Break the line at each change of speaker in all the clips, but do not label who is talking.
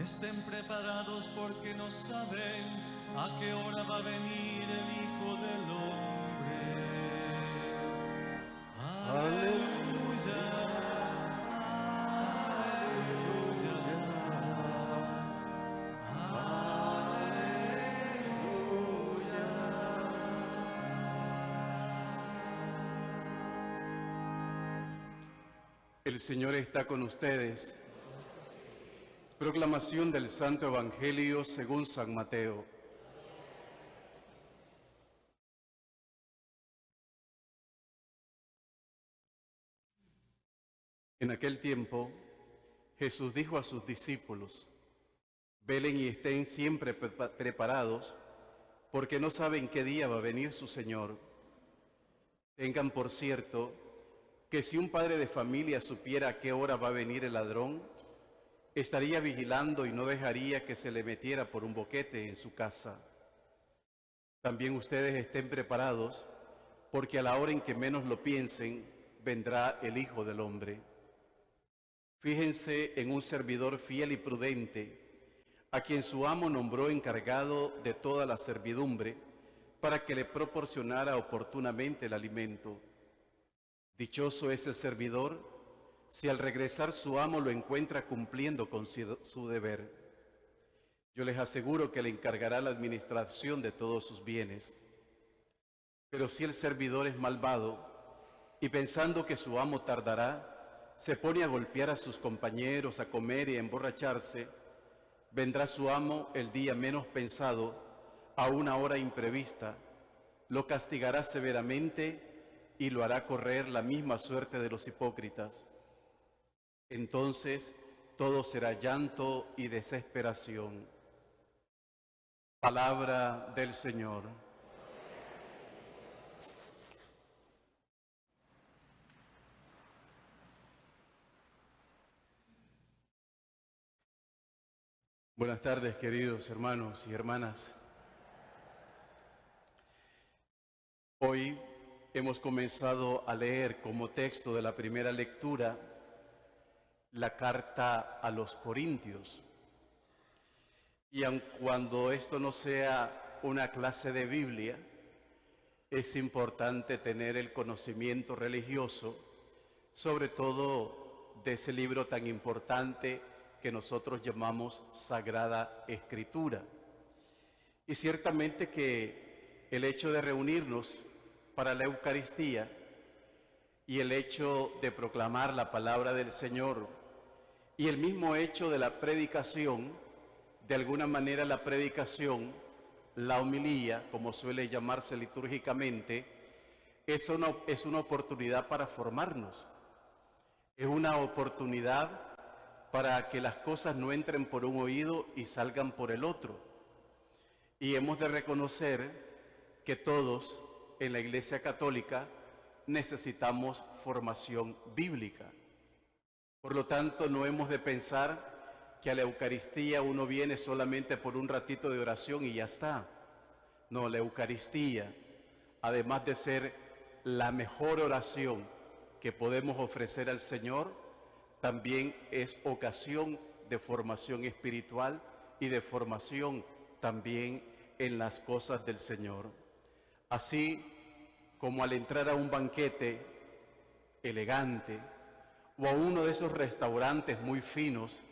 Estén preparados porque no saben a qué hora va a venir el Hijo del Hombre. Aleluya,
El Señor está con ustedes. Proclamación del Santo Evangelio según San Mateo. En aquel tiempo, Jesús dijo a sus discípulos: velen y estén siempre preparados, porque no saben qué día va a venir su Señor. Tengan por cierto que si un padre de familia supiera a qué hora va a venir el ladrón, estaría vigilando y no dejaría que se le metiera por un boquete en su casa. También ustedes estén preparados, porque a la hora en que menos lo piensen, vendrá el Hijo del Hombre. Fíjense en un servidor fiel y prudente, a quien su amo nombró encargado de toda la servidumbre, para que le proporcionara oportunamente el alimento. Dichoso es el servidor si al regresar su amo lo encuentra cumpliendo con su deber. Yo les aseguro que le encargará la administración de todos sus bienes. Pero si el servidor es malvado y pensando que su amo tardará, se pone a golpear a sus compañeros, a comer y a emborracharse, vendrá su amo el día menos pensado, a una hora imprevista, lo castigará severamente y lo hará correr la misma suerte de los hipócritas. Entonces todo será llanto y desesperación. Palabra del Señor. Buenas tardes, queridos hermanos y hermanas. Hoy hemos comenzado a leer como texto de la primera lectura la carta a los Corintios. Y aun cuando esto no sea una clase de Biblia, es importante tener el conocimiento religioso, sobre todo de ese libro tan importante que nosotros llamamos Sagrada Escritura. Y ciertamente que el hecho de reunirnos para la Eucaristía y el hecho de proclamar la palabra del Señor y el mismo hecho de la predicación, de alguna manera la predicación, la homilía, como suele llamarse litúrgicamente, es una oportunidad para formarnos. Es una oportunidad para que las cosas no entren por un oído y salgan por el otro. Y hemos de reconocer que todos en la Iglesia Católica necesitamos formación bíblica. Por lo tanto, no hemos de pensar que a la Eucaristía uno viene solamente por un ratito de oración y ya está. No, la Eucaristía, además de ser la mejor oración que podemos ofrecer al Señor, también es ocasión de formación espiritual y de formación también en las cosas del Señor. Así como al entrar a un banquete elegante o a uno de esos restaurantes muy finos,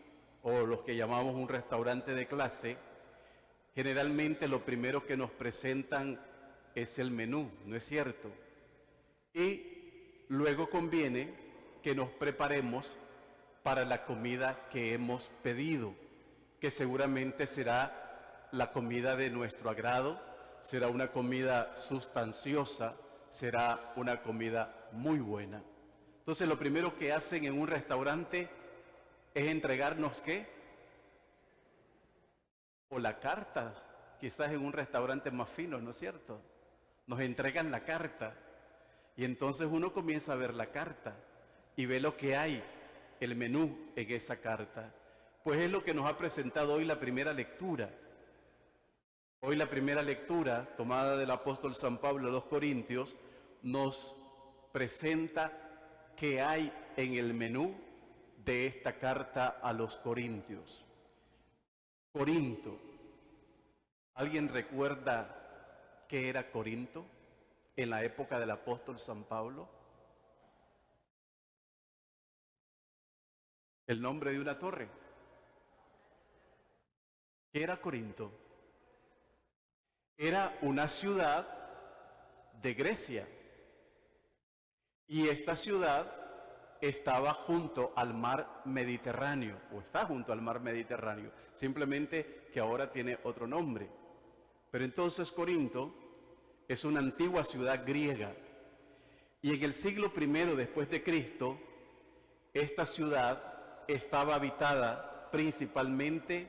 o los que llamamos un restaurante de clase, generalmente lo primero que nos presentan es el menú, ¿no es cierto? Y luego conviene que nos preparemos para la comida que hemos pedido, que seguramente será la comida de nuestro agrado, será una comida sustanciosa, será una comida muy buena. Entonces lo primero que hacen en un restaurante es entregarnos ¿qué? O la carta, quizás en un restaurante más fino, ¿no es cierto? Nos entregan la carta y entonces uno comienza a ver la carta y ve lo que hay, el menú en esa carta. Pues es lo que nos ha presentado hoy la primera lectura. Hoy la primera lectura, tomada del apóstol San Pablo a los Corintios, nos presenta qué hay en el menú de esta carta a los Corintios. Corinto. ¿Alguien recuerda qué era Corinto en la época del apóstol San Pablo? El nombre de una torre. ¿Qué era Corinto? Era una ciudad de Grecia. Y esta ciudad estaba junto al mar Mediterráneo, o está junto al mar Mediterráneo, simplemente que ahora tiene otro nombre. Pero entonces Corinto es una antigua ciudad griega. Y en el siglo I después de Cristo, esta ciudad estaba habitada principalmente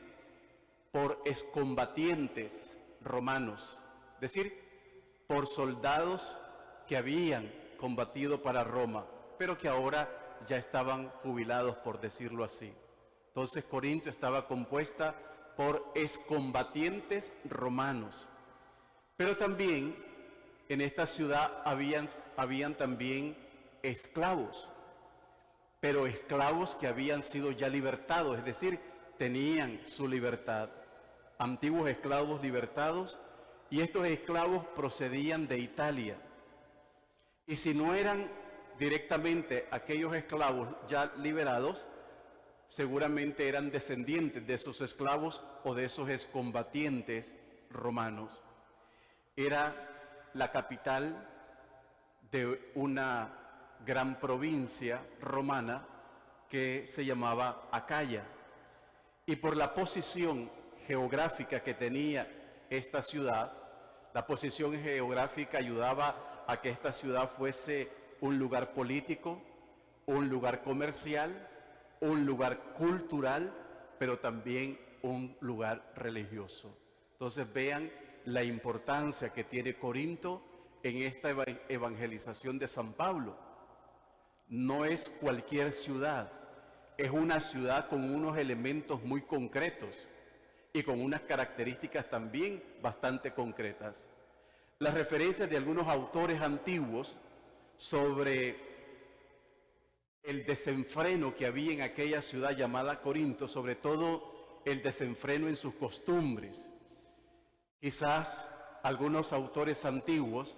por excombatientes romanos, es decir, por soldados que habían combatido para Roma, pero que ahora ya estaban jubilados, por decirlo así. Entonces Corinto estaba compuesta por excombatientes romanos, pero también en esta ciudad habían también esclavos, pero esclavos que habían sido ya libertados, es decir, tenían su libertad. Antiguos esclavos libertados, y estos esclavos procedían de Italia. Y si no eran directamente aquellos esclavos ya liberados, seguramente eran descendientes de esos esclavos o de esos excombatientes romanos. Era la capital de una gran provincia romana que se llamaba Acaya. Y por la posición geográfica que tenía esta ciudad, la posición geográfica ayudaba a que esta ciudad fuese un lugar político, un lugar comercial, un lugar cultural, pero también un lugar religioso. Entonces vean la importancia que tiene Corinto en esta evangelización de San Pablo. No es cualquier ciudad, es una ciudad con unos elementos muy concretos y con unas características también bastante concretas. Las referencias de algunos autores antiguos sobre el desenfreno que había en aquella ciudad llamada Corinto, sobre todo el desenfreno en sus costumbres. Quizás algunos autores antiguos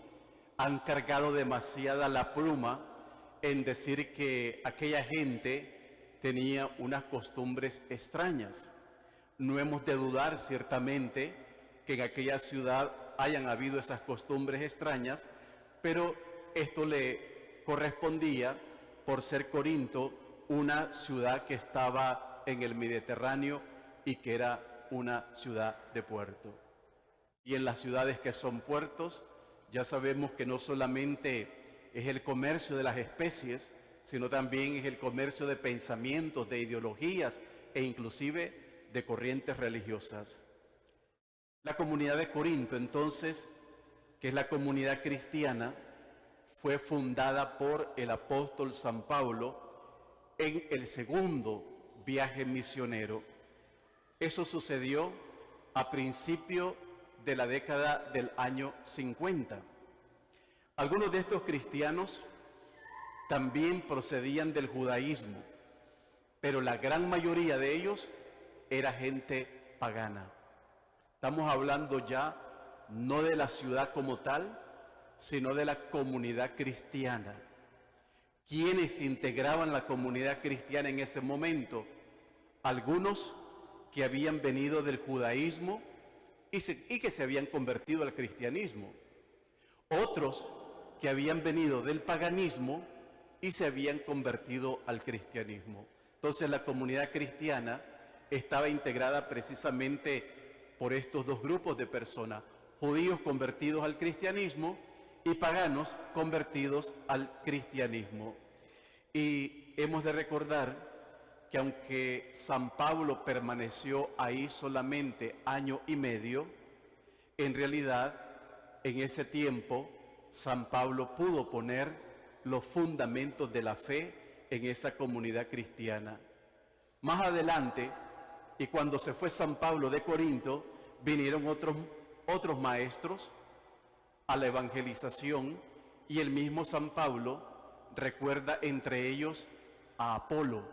han cargado demasiada la pluma en decir que aquella gente tenía unas costumbres extrañas. No hemos de dudar ciertamente que en aquella ciudad hayan habido esas costumbres extrañas, pero esto le correspondía por ser Corinto una ciudad que estaba en el Mediterráneo y que era una ciudad de puerto. Y en las ciudades que son puertos, ya sabemos que no solamente es el comercio de las especies, sino también es el comercio de pensamientos, de ideologías e inclusive de corrientes religiosas. La comunidad de Corinto, entonces, que es la comunidad cristiana, fue fundada por el apóstol San Pablo en el segundo viaje misionero. Eso sucedió a principio de la década del año 50. Algunos de estos cristianos también procedían del judaísmo, pero la gran mayoría de ellos era gente pagana. Estamos hablando ya no de la ciudad como tal, sino de la comunidad cristiana. ¿Quiénes integraban la comunidad cristiana en ese momento? Algunos que habían venido del judaísmo y que se habían convertido al cristianismo. Otros que habían venido del paganismo y se habían convertido al cristianismo. Entonces la comunidad cristiana estaba integrada precisamente por estos dos grupos de personas, judíos convertidos al cristianismo y paganos convertidos al cristianismo. Y hemos de recordar que aunque San Pablo permaneció ahí solamente año y medio, en realidad en ese tiempo San Pablo pudo poner los fundamentos de la fe en esa comunidad cristiana. Más adelante, y cuando se fue San Pablo de Corinto, vinieron otros maestros a la evangelización, y el mismo San Pablo recuerda entre ellos a Apolo.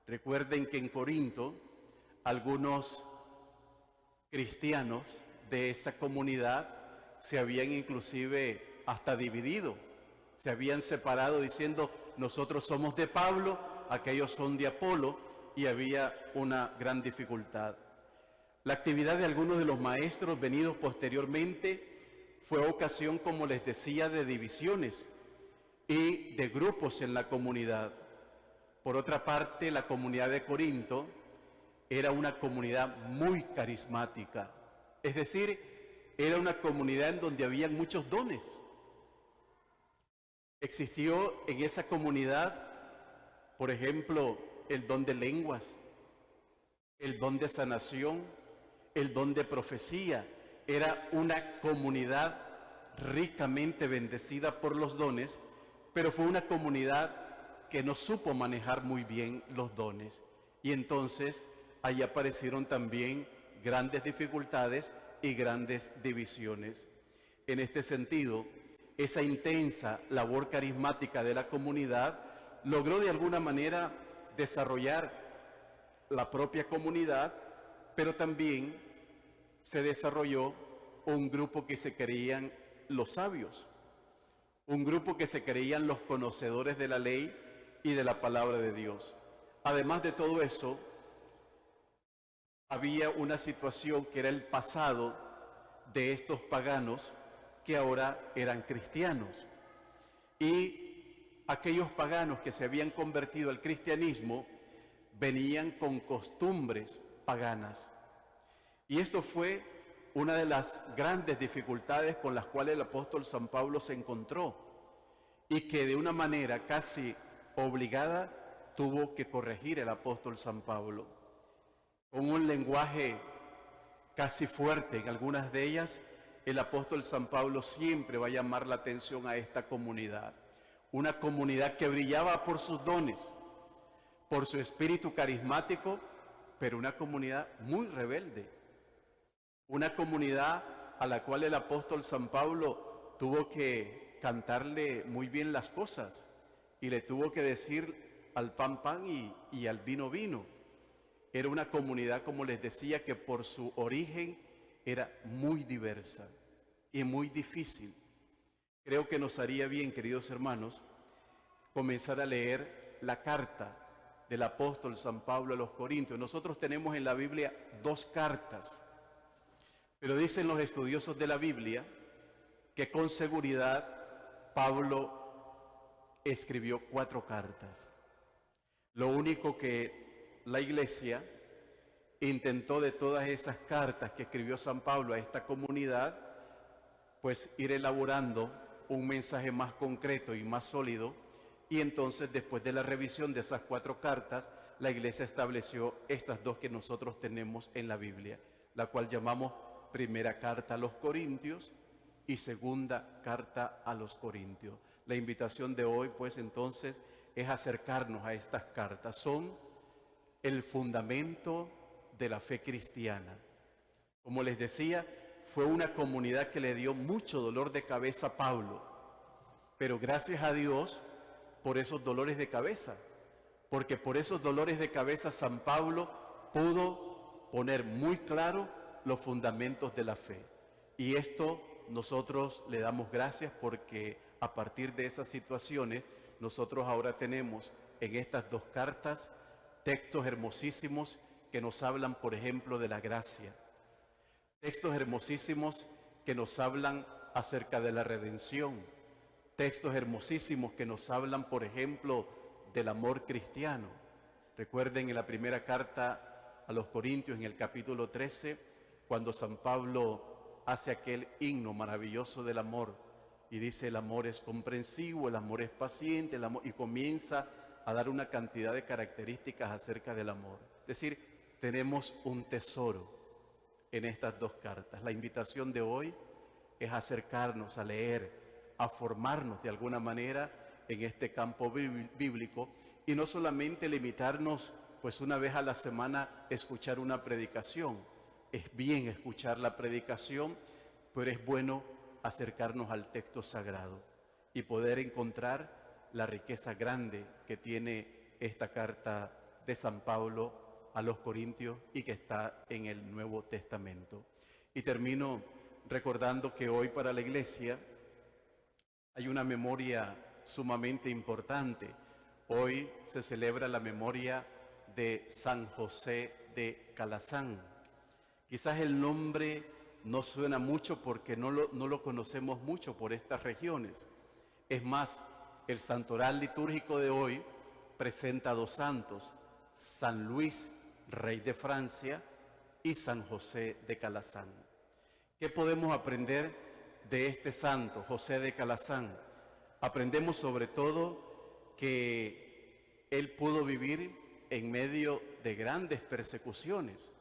Recuerden que en Corinto algunos cristianos de esa comunidad se habían inclusive hasta dividido, se habían separado diciendo nosotros somos de Pablo, aquellos son de Apolo, y había una gran dificultad. La actividad de algunos de los maestros venidos posteriormente fue ocasión, como les decía, de divisiones y de grupos en la comunidad. Por otra parte, la comunidad de Corinto era una comunidad muy carismática, es decir, era una comunidad en donde había muchos dones. Existió en esa comunidad, por ejemplo, el don de lenguas, el don de sanación, el don de profecía. Era una comunidad ricamente bendecida por los dones, pero fue una comunidad que no supo manejar muy bien los dones. Y entonces ahí aparecieron también grandes dificultades y grandes divisiones. En este sentido, esa intensa labor carismática de la comunidad logró de alguna manera desarrollar la propia comunidad, pero también se desarrolló un grupo que se creían los sabios, un grupo que se creían los conocedores de la ley y de la palabra de Dios. Además de todo eso, había una situación que era el pasado de estos paganos que ahora eran cristianos. Y aquellos paganos que se habían convertido al cristianismo venían con costumbres paganas. Y esto fue una de las grandes dificultades con las cuales el apóstol San Pablo se encontró y que de una manera casi obligada tuvo que corregir el apóstol San Pablo. Con un lenguaje casi fuerte en algunas de ellas, el apóstol San Pablo siempre va a llamar la atención a esta comunidad. Una comunidad que brillaba por sus dones, por su espíritu carismático, pero una comunidad muy rebelde. Una comunidad a la cual el apóstol San Pablo tuvo que cantarle muy bien las cosas y le tuvo que decir al pan pan y al vino vino. Era una comunidad, como les decía, que por su origen era muy diversa y muy difícil. Creo que nos haría bien, queridos hermanos, comenzar a leer la carta del apóstol San Pablo a los Corintios. Nosotros tenemos en la Biblia 2 cartas, pero dicen los estudiosos de la Biblia que con seguridad Pablo escribió 4 cartas. Lo único que la Iglesia intentó de todas esas cartas que escribió San Pablo a esta comunidad, pues ir elaborando un mensaje más concreto y más sólido, y entonces después de la revisión de esas 4 cartas, la Iglesia estableció estas 2 que nosotros tenemos en la Biblia, la cual llamamos primera carta a los Corintios y segunda carta a los Corintios. La invitación de hoy, pues entonces, es acercarnos a estas cartas. Son el fundamento de la fe cristiana. Como les decía, fue una comunidad que le dio mucho dolor de cabeza a Pablo, pero gracias a Dios por esos dolores de cabeza, porque por esos dolores de cabeza San Pablo pudo poner muy claro los fundamentos de la fe. Y esto nosotros le damos gracias porque a partir de esas situaciones nosotros ahora tenemos en estas 2 cartas textos hermosísimos que nos hablan, por ejemplo, de la gracia. Textos hermosísimos que nos hablan acerca de la redención. Textos hermosísimos que nos hablan, por ejemplo, del amor cristiano. Recuerden en la primera carta a los Corintios, en el capítulo 13, cuando San Pablo hace aquel himno maravilloso del amor y dice: el amor es comprensivo, el amor es paciente, el amor, y comienza a dar una cantidad de características acerca del amor. Es decir, tenemos un tesoro en estas 2 cartas. La invitación de hoy es acercarnos a leer, a formarnos de alguna manera en este campo bíblico y no solamente limitarnos pues una vez a la semana escuchar una predicación. Es bien escuchar la predicación, pero es bueno acercarnos al texto sagrado y poder encontrar la riqueza grande que tiene esta carta de San Pablo a los Corintios y que está en el Nuevo Testamento. Y termino recordando que hoy para la Iglesia hay una memoria sumamente importante. Hoy se celebra la memoria de San José de Calazán. Quizás el nombre no suena mucho porque no lo conocemos mucho por estas regiones. Es más, el santoral litúrgico de hoy presenta a dos santos, San Luis, rey de Francia, y San José de Calazán. ¿Qué podemos aprender de este santo, José de Calazán? Aprendemos sobre todo que él pudo vivir en medio de grandes persecuciones,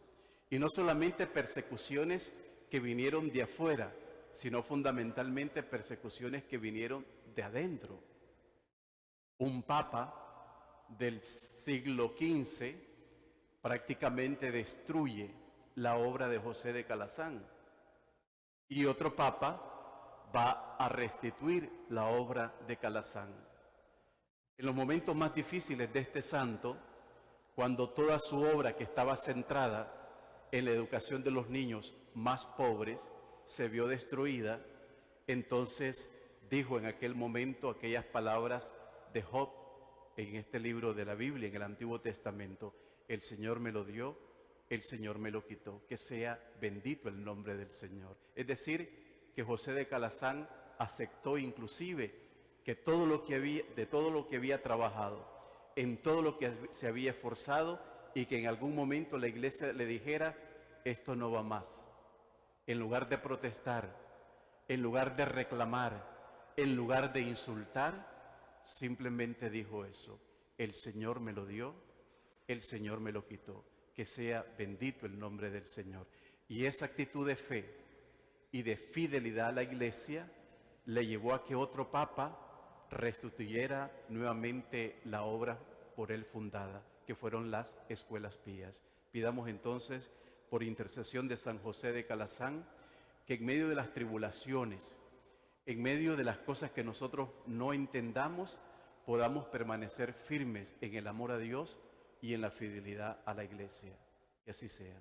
y no solamente persecuciones que vinieron de afuera, sino fundamentalmente persecuciones que vinieron de adentro. Un papa del siglo XV prácticamente destruye la obra de José de Calazán, y otro papa va a restituir la obra de Calazán. En los momentos más difíciles de este santo, cuando toda su obra, que estaba centrada en la educación de los niños más pobres, se vio destruida, entonces dijo en aquel momento aquellas palabras de Job en este libro de la Biblia, en el Antiguo Testamento: el Señor me lo dio, el Señor me lo quitó, que sea bendito el nombre del Señor. Es decir, que José de Calazán aceptó inclusive que de todo lo que había trabajado, en todo lo que se había esforzado, y que en algún momento la iglesia le dijera: esto no va más. En lugar de protestar, en lugar de reclamar, en lugar de insultar, simplemente dijo eso: el Señor me lo dio, el Señor me lo quitó, que sea bendito el nombre del Señor. Y esa actitud de fe y de fidelidad a la iglesia le llevó a que otro papa restituyera nuevamente la obra por él fundada, que fueron las escuelas pías. Pidamos entonces, por intercesión de San José de Calazán, que en medio de las tribulaciones, en medio de las cosas que nosotros no entendamos, podamos permanecer firmes en el amor a Dios y en la fidelidad a la iglesia. Que así sea.